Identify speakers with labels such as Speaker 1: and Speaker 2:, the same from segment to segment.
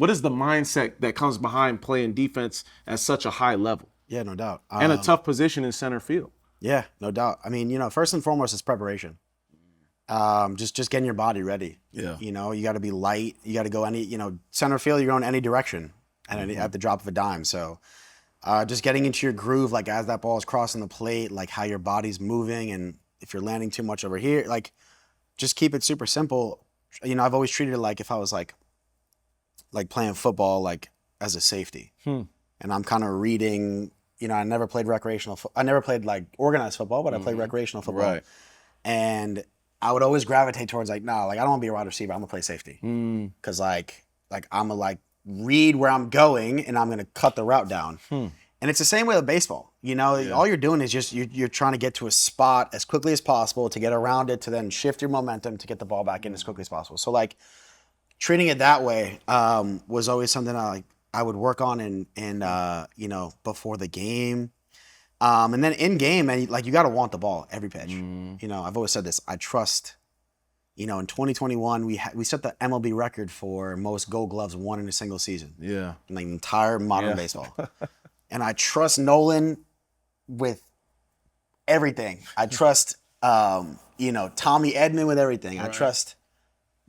Speaker 1: What is the mindset that comes behind playing defense at such a high level?
Speaker 2: Yeah, no doubt.
Speaker 1: And a tough position in center field.
Speaker 2: Yeah, no doubt. I mean, first and foremost, it's preparation. Just getting your body ready.
Speaker 1: Yeah.
Speaker 2: You got to be light. You got to go center field, you're going any direction and at the drop of a dime. So just getting into your groove, like as that ball is crossing the plate, like how your body's moving, and if you're landing too much over here, like just keep it super simple. I've always treated it like if I was like playing football, like as a safety. And I'm kind of reading, I never played I never played like organized football, but I played recreational football.
Speaker 1: Right.
Speaker 2: And I would always gravitate towards like, no, like I don't want to be a wide receiver. I'm gonna play safety. Cause like I'm gonna like read where I'm going and I'm gonna cut the route down. And it's the same way with baseball. All you're doing is just you're trying to get to a spot as quickly as possible to get around it, to then shift your momentum to get the ball back in as quickly as possible. So like treating it that way was always something I would work on in before the game. And then in game, man, like you got to want the ball every pitch. I've always said this. I trust. In 2021, we set the MLB record for most Gold Gloves won in a single season.
Speaker 1: Yeah.
Speaker 2: In the entire modern baseball. And I trust Nolan with everything. I trust Tommy Edman with everything. Right. I trust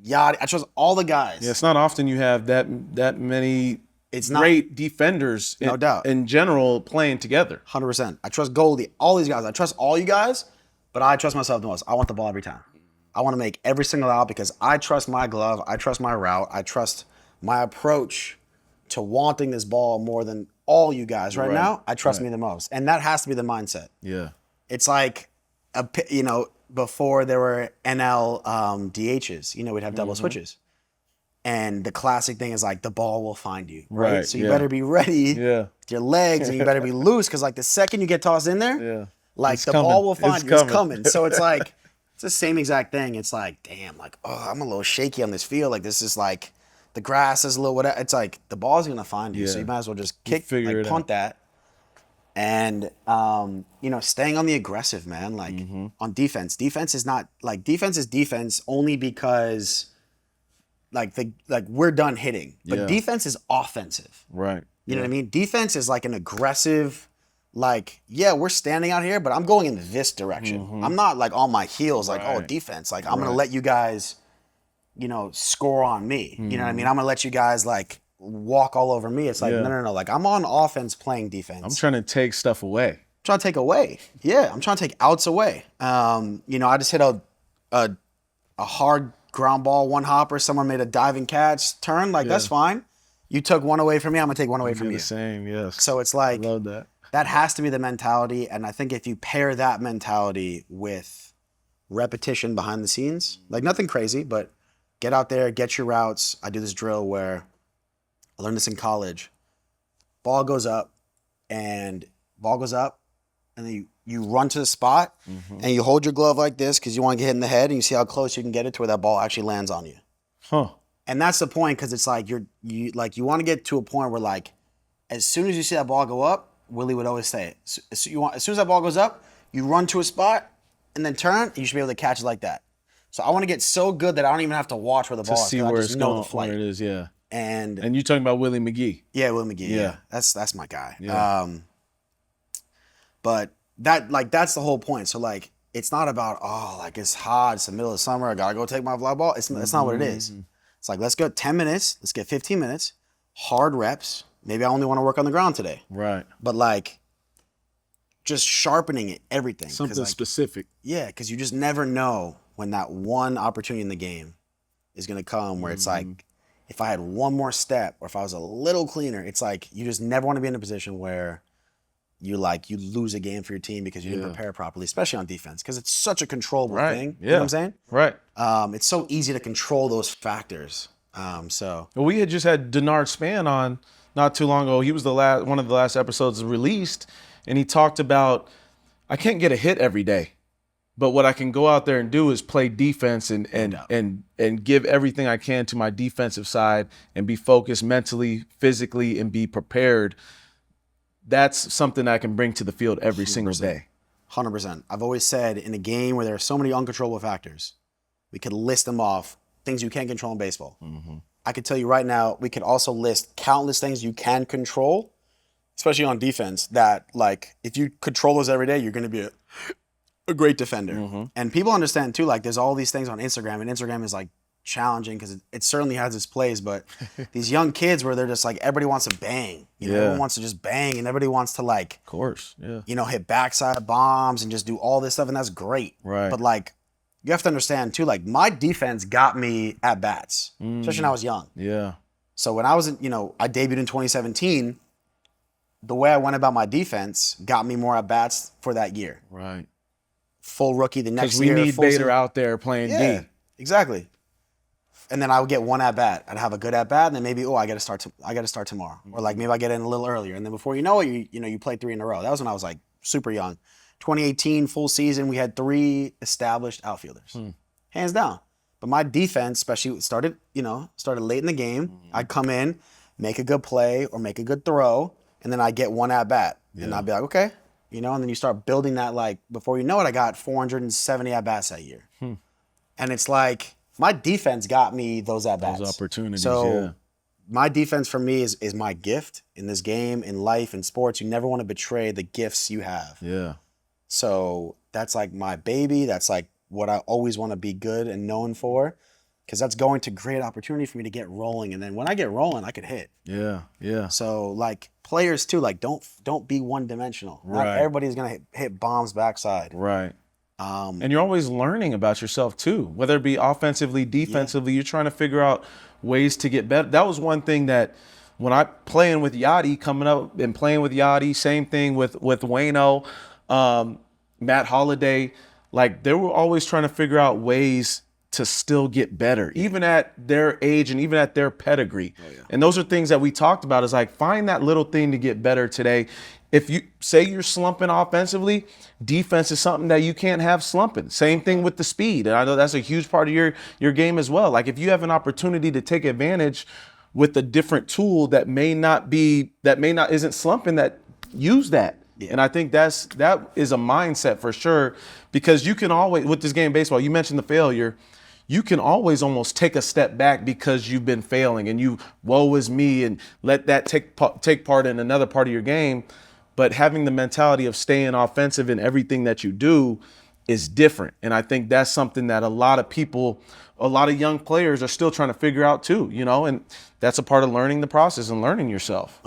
Speaker 2: Yachty. I trust all the guys.
Speaker 1: Yeah, it's not often you have that many. It's great defenders,
Speaker 2: no doubt,
Speaker 1: in general, playing together.
Speaker 2: 100%. I trust Goldie, all these guys. I trust all you guys, but I trust myself the most. I want the ball every time. I want to make every single out because I trust my glove. I trust my route. I trust my approach to wanting this ball more than all you guys right now. I trust me the most, and that has to be the mindset.
Speaker 1: Yeah,
Speaker 2: it's like before there were NL DHs. We'd have double switches. And the classic thing is like the ball will find you, right? So you better be ready with your legs, and you better be loose because like the second you get tossed in there, like the ball will find you. It's coming. So it's like it's the same exact thing. It's like, damn, like I'm a little shaky on this field. Like this is like the grass is a little whatever. It's like the ball's gonna find you, so you might as well just punt that. And staying on the aggressive, man. Like on defense, defense is defense only because. Like we're done hitting, but defense is offensive.
Speaker 1: Right.
Speaker 2: You know what I mean? Defense is like an aggressive, we're standing out here, but I'm going in this direction. I'm not like on my heels, defense. Like I'm gonna let you guys, score on me. You know what I mean? I'm gonna let you guys like walk all over me. It's like no. Like I'm on offense playing defense.
Speaker 1: I'm trying to take stuff away.
Speaker 2: I'm trying to take away. Yeah, I'm trying to take outs away. I just hit a hard ground ball, one hopper, someone made a diving catch, turn, that's fine. You took one away from me, I'm going to take one away from you.
Speaker 1: The same, yes.
Speaker 2: So it's like,
Speaker 1: I love that.
Speaker 2: That has to be the mentality, and I think if you pair that mentality with repetition behind the scenes, like nothing crazy, but get out there, get your routes. I do this drill where I learned this in college. Ball goes up, and then you run to the spot, and you hold your glove like this because you want to get hit in the head, and you see how close you can get it to where that ball actually lands on you. And that's the point, because it's like you want to get to a point where like as soon as you see that ball go up, Willie would always say it. As soon as that ball goes up, you run to a spot and then turn, and you should be able to catch it like that. So I want to get so good that I don't even have to watch where the ball is.
Speaker 1: See where it's going, where it is, yeah.
Speaker 2: And
Speaker 1: you're talking about Willie McGee.
Speaker 2: Yeah, Willie McGee. Yeah. That's my guy.
Speaker 1: Yeah.
Speaker 2: But that's the whole point. So like it's not about it's hot, it's the middle of summer, I gotta go take my fly ball. It's not what it is. It's like let's go 10 minutes, let's get 15 minutes, hard reps. Maybe I only want to work on the ground today.
Speaker 1: Right.
Speaker 2: But like just sharpening it, everything.
Speaker 1: Something specific.
Speaker 2: Yeah, because you just never know when that one opportunity in the game is gonna come where it's like if I had one more step or if I was a little cleaner, it's like you just never want to be in a position where you lose a game for your team because you didn't prepare properly, especially on defense, because it's such a controllable thing. You know what I'm saying?
Speaker 1: Right.
Speaker 2: It's so easy to control those factors. Well,
Speaker 1: we had just had Denard Span on not too long ago. He was one of the last episodes released, and he talked about I can't get a hit every day, but what I can go out there and do is play defense and give everything I can to my defensive side and be focused mentally, physically, and be prepared. That's something I can bring to the field every 100%. Single day.
Speaker 2: 100%. I've always said in a game where there are so many uncontrollable factors, we could list them off, things you can't control in baseball. I could tell you right now, we could also list countless things you can control, especially on defense, that like if you control those every day, you're going to be a great defender. And people understand too, like there's all these things on Instagram, and Instagram is like challenging because it certainly has its plays, but these young kids where they're just like, everybody wants to bang, you know, everyone wants to just bang, and everybody wants to like,
Speaker 1: of course,
Speaker 2: you know, hit backside bombs and just do all this stuff, and that's great.
Speaker 1: Right.
Speaker 2: But like, you have to understand too, like my defense got me at bats, especially when I was young.
Speaker 1: Yeah.
Speaker 2: So when I was, you know, I debuted in 2017, the way I went about my defense got me more at bats for that year.
Speaker 1: Right.
Speaker 2: Full rookie the next year.
Speaker 1: Because we need
Speaker 2: full
Speaker 1: Bader
Speaker 2: season.
Speaker 1: out there playing D.
Speaker 2: Exactly. And then I would get one at bat. I'd have a good at bat, and then maybe I got to start tomorrow, or like maybe I get in a little earlier, and then before you know it, you play 3 in a row. That was when I was like super young. 2018 full season, we had 3 established outfielders, hands down. But my defense, especially started late in the game. I'd come in, make a good play or make a good throw, and then I'd get one at bat, and I'd be like, okay, you know, and then you start building that. Like before you know it, I got 470 at bats that year, and it's like. My defense got me those at-bats.
Speaker 1: Those opportunities,
Speaker 2: so my defense for me is my gift in this game, in life, in sports. You never want to betray the gifts you have.
Speaker 1: Yeah.
Speaker 2: So that's like my baby. That's like what I always want to be good and known for, because that's going to create opportunity for me to get rolling. And then when I get rolling, I could hit.
Speaker 1: Yeah, yeah.
Speaker 2: So like players too, like don't be one-dimensional. Not everybody's going to hit bombs backside.
Speaker 1: Right. And you're always learning about yourself too, whether it be offensively, defensively. You're trying to figure out ways to get better. That was one thing that when I playing with Yachty, coming up and playing with Yachty, same thing with Wayno, Matt Holliday, like they were always trying to figure out ways to still get better, even at their age and even at their pedigree. And those are things that we talked about, is like find that little thing to get better today. If you say you're slumping offensively, defense is something that you can't have slumping. Same thing with the speed. And I know that's a huge part of your game as well. Like if you have an opportunity to take advantage with a different tool that isn't slumping, that use that. And I think that is a mindset for sure, because you can always, with this game of baseball, you mentioned the failure, you can always almost take a step back because you've been failing and you woe is me and let that take part in another part of your game. But having the mentality of staying offensive in everything that you do is different. And I think that's something that a lot of young players are still trying to figure out too, you know, and that's a part of learning the process and learning yourself.